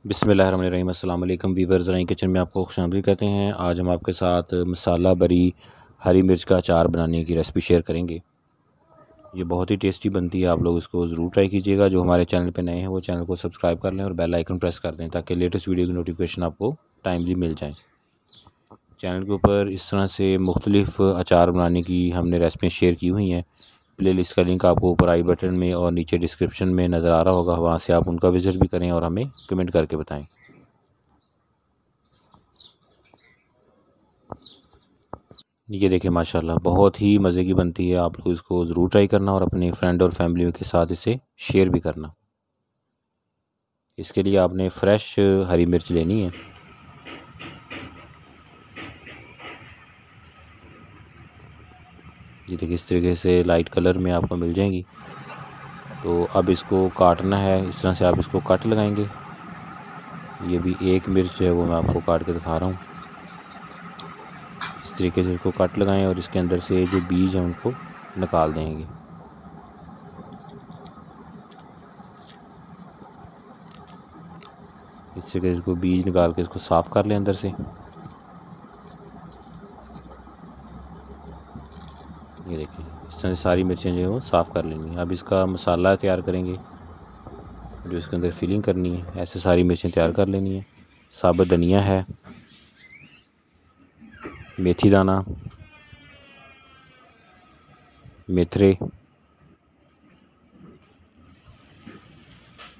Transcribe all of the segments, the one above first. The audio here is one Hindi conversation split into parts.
बिस्मिल्लाहिर्रहमानिर्रहीम। अस्सलाम वालेकुम वीवर्स, ज़राइन किचन में आपको खुशामदीद कहते हैं। आज हम आपके साथ मसाला भरी हरी मिर्च का अचार बनाने की रेसिपी शेयर करेंगे। ये बहुत ही टेस्टी बनती है, आप लोग इसको ज़रूर ट्राई कीजिएगा। जो हमारे चैनल पे नए हैं वो चैनल को सब्सक्राइब कर लें और बेल आइकन प्रेस कर दें ताकि लेटेस्ट वीडियो की नोटिफिकेशन आपको टाइमली मिल जाए। चैनल के ऊपर इस तरह से मुख्तलिफ़ अचार बनाने की हमने रेसिपी शेयर की हुई हैं। प्लेलिस्ट का लिंक आपको ऊपर आई बटन में और नीचे डिस्क्रिप्शन में नज़र आ रहा होगा, वहाँ से आप उनका विज़िट भी करें और हमें कमेंट करके बताएं। ये देखिए माशाल्लाह बहुत ही मज़े की बनती है। आप लोग इसको ज़रूर ट्राई करना और अपने फ्रेंड और फैमिली के साथ इसे शेयर भी करना। इसके लिए आपने फ़्रेश हरी मिर्च लेनी है। ये देखिए इस तरीके से लाइट कलर में आपको मिल जाएंगी। तो अब इसको काटना है, इस तरह से आप इसको कट लगाएंगे। ये भी एक मिर्च है वो मैं आपको काट के दिखा रहा हूँ। इस तरीके से इसको कट लगाएं और इसके अंदर से जो बीज हैं उनको निकाल देंगे। इस तरीके से इसको बीज निकाल के इसको साफ़ कर लें अंदर से। ये देखिए इस तरह से सारी मिर्चें जो है वो साफ़ कर लेनी है। अब इसका मसाला तैयार करेंगे जो इसके अंदर फिलिंग करनी है। ऐसे सारी मिर्चें तैयार कर लेनी है। साबुत धनिया है, मेथी दाना, मेथरे,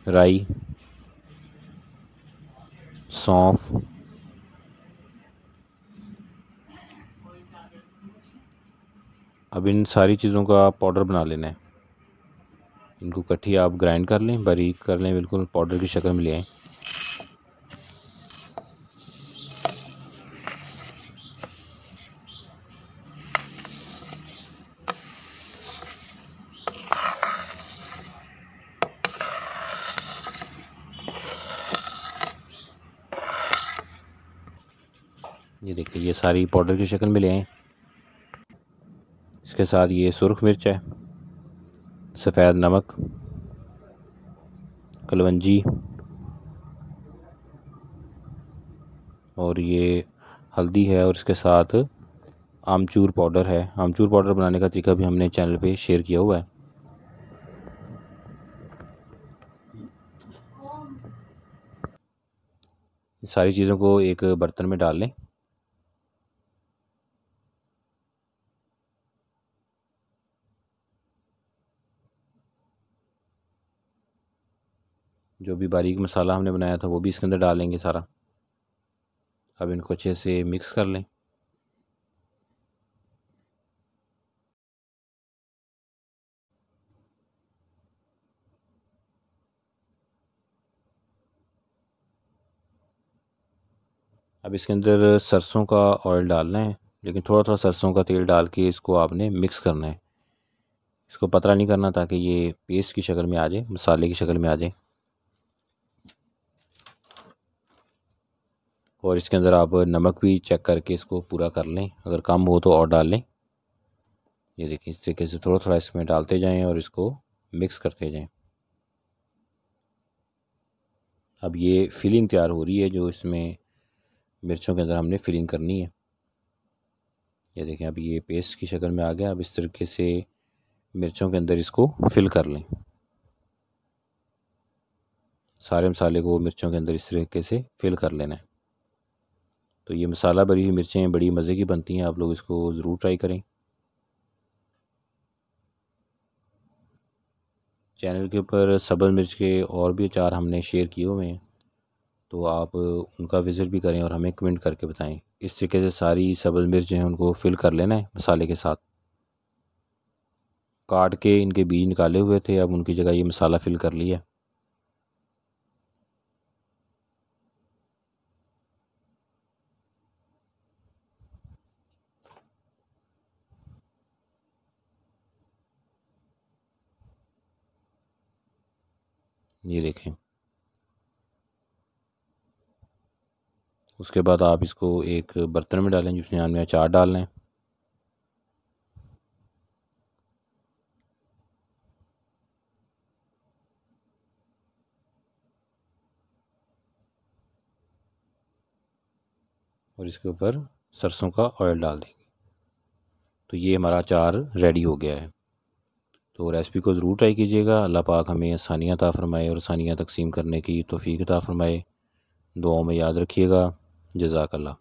राई, सौंफ, अब इन सारी चीज़ों का पाउडर बना लेना है। इनको इकट्ठी आप ग्राइंड कर लें, बारीक कर लें, बिल्कुल पाउडर की शक्ल में ले आएँ। ये देखिए ये सारी पाउडर की शक्ल में ले आएँ। इसके साथ ये सुरख मिर्च है, सफ़ेद नमक, कलवंजी और ये हल्दी है और इसके साथ आमचूर पाउडर है। आमचूर पाउडर बनाने का तरीका भी हमने चैनल पे शेयर किया हुआ है। सारी चीज़ों को एक बर्तन में डाल लें। जो भी बारीक मसाला हमने बनाया था वो भी इसके अंदर डालेंगे सारा। अब इनको अच्छे से मिक्स कर लें। अब इसके अंदर सरसों का ऑयल डालना है, लेकिन थोड़ा थोड़ा सरसों का तेल डाल के इसको आपने मिक्स करना है। इसको पतला नहीं करना ताकि ये पेस्ट की शक्ल में आ जाए, मसाले की शक्ल में आ जाए। और इसके अंदर आप नमक भी चेक करके इसको पूरा कर लें, अगर कम हो तो और डाल लें। ये देखिए इस तरीके से थोड़ा थोड़ा इसमें डालते जाएं और इसको मिक्स करते जाएं। अब ये फिलिंग तैयार हो रही है जो इसमें मिर्चों के अंदर हमने फिलिंग करनी है। ये देखें अब ये पेस्ट की शक्ल में आ गया। अब इस तरीके से मिर्चों के अंदर इसको फिल कर लें। सारे मसाले को मिर्चों के अंदर इस तरीके से फिल कर लेना है। तो ये मसाला भरी हुई मिर्चें बड़ी मज़े की बनती हैं, आप लोग इसको ज़रूर ट्राई करें। चैनल के ऊपर सब्ज़ मिर्च के और भी अचार हमने शेयर किए हुए हैं, तो आप उनका विज़िट भी करें और हमें कमेंट करके बताएं। इस तरीके से सारी सब्ज़ मिर्च जो है उनको फिल कर लेना है मसाले के साथ। काट के इनके बीज निकाले हुए थे, अब उनकी जगह ये मसाला फिल कर लिया। ये देखें। उसके बाद आप इसको एक बर्तन में डालें जिसमें हमने अचार डालना है। और इसके ऊपर सरसों का ऑयल डाल देंगे। तो ये हमारा अचार रेडी हो गया है। तो रेसिपी को ज़रूर ट्राई कीजिएगा। अल्लाह पाक हमें आसानियाँ अता फ़रमाए और आसानियाँ तकसीम करने की तौफ़ीक अता फ़रमाए। दुआओं में याद रखिएगा। जज़ाकल्लाह।